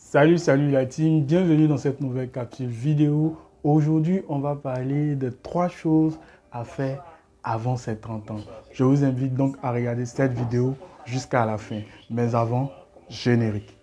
Salut la team, bienvenue dans cette nouvelle capsule vidéo. Aujourd'hui, on va parler de 3 choses à faire avant ses 30 ans. Je vous invite donc à regarder cette vidéo jusqu'à la fin. Mais avant, générique.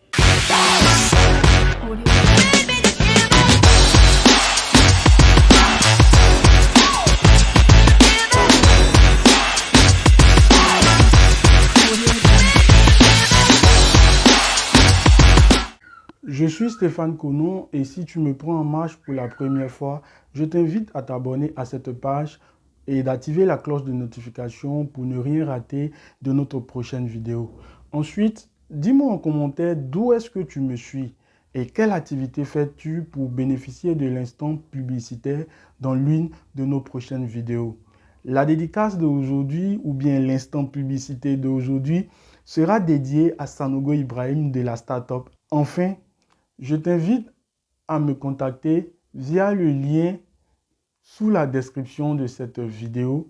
Je suis Stéphane Konon et si tu me prends en marche pour la première fois, je t'invite à t'abonner à cette page et d'activer la cloche de notification pour ne rien rater de notre prochaine vidéo. Ensuite, dis-moi en commentaire d'où est-ce que tu me suis et quelle activité fais-tu pour bénéficier de l'instant publicitaire dans l'une de nos prochaines vidéos. La dédicace d'aujourd'hui ou bien l'instant publicité d'aujourd'hui sera dédié à Sanogo Ibrahim de la startup. Enfin, je t'invite à me contacter via le lien sous la description de cette vidéo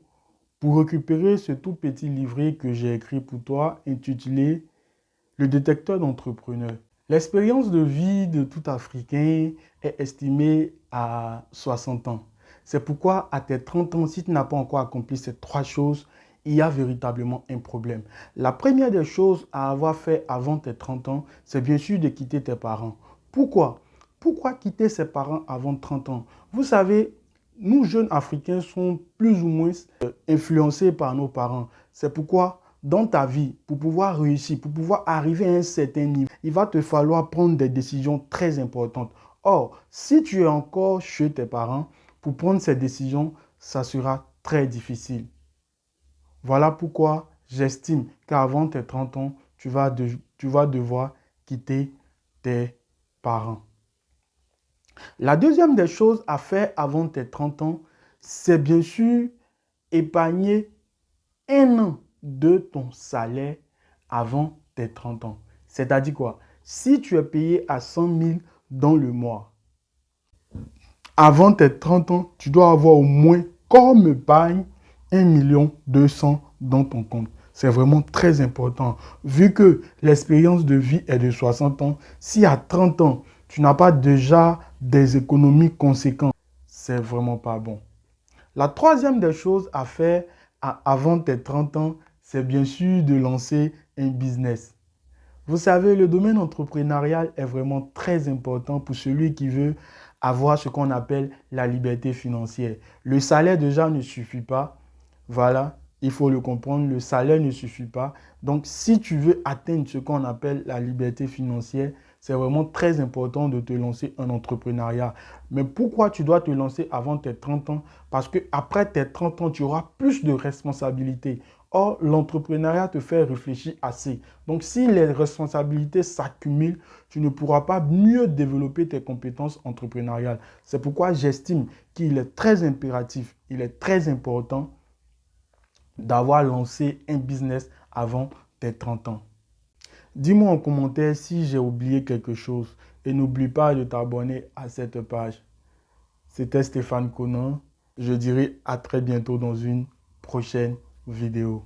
pour récupérer ce tout petit livret que j'ai écrit pour toi intitulé « Le détecteur d'entrepreneurs ». L'expérience de vie de tout Africain est estimée à 60 ans. C'est pourquoi à tes 30 ans, si tu n'as pas encore accompli ces 3 choses, il y a véritablement un problème. La première des choses à avoir fait avant tes 30 ans, c'est bien sûr de quitter tes parents. Pourquoi? Pourquoi quitter ses parents avant 30 ans? Vous savez, nous jeunes Africains sommes plus ou moins influencés par nos parents. C'est pourquoi dans ta vie, pour pouvoir réussir, pour pouvoir arriver à un certain niveau, il va te falloir prendre des décisions très importantes. Or, si tu es encore chez tes parents, pour prendre ces décisions, ça sera très difficile. Voilà pourquoi j'estime qu'avant tes 30 ans, tu vas devoir quitter tes parents. La deuxième des choses à faire avant tes 30 ans, c'est bien sûr épargner 1 an de ton salaire avant tes 30 ans. C'est-à-dire quoi? Si tu es payé à 100 000 dans le mois, avant tes 30 ans, tu dois avoir au moins comme épargne 1 200 000 dans ton compte. C'est vraiment très important. Vu que l'expérience de vie est de 60 ans, si à 30 ans, tu n'as pas déjà des économies conséquentes, c'est vraiment pas bon. La troisième des choses à faire avant tes 30 ans, c'est bien sûr de lancer un business. Vous savez, le domaine entrepreneurial est vraiment très important pour celui qui veut avoir ce qu'on appelle la liberté financière. Le salaire déjà ne suffit pas. Voilà, il faut le comprendre, le salaire ne suffit pas. Donc, si tu veux atteindre ce qu'on appelle la liberté financière, c'est vraiment très important de te lancer en entrepreneuriat. Mais pourquoi tu dois te lancer avant tes 30 ans? Parce qu'après tes 30 ans, tu auras plus de responsabilités. Or, l'entrepreneuriat te fait réfléchir assez. Donc, si les responsabilités s'accumulent, tu ne pourras pas mieux développer tes compétences entrepreneuriales. C'est pourquoi j'estime qu'il est très impératif, il est très important d'avoir lancé un business avant tes 30 ans. Dis-moi en commentaire si j'ai oublié quelque chose et n'oublie pas de t'abonner à cette page. C'était Stéphane Konon. Je dirai à très bientôt dans une prochaine vidéo.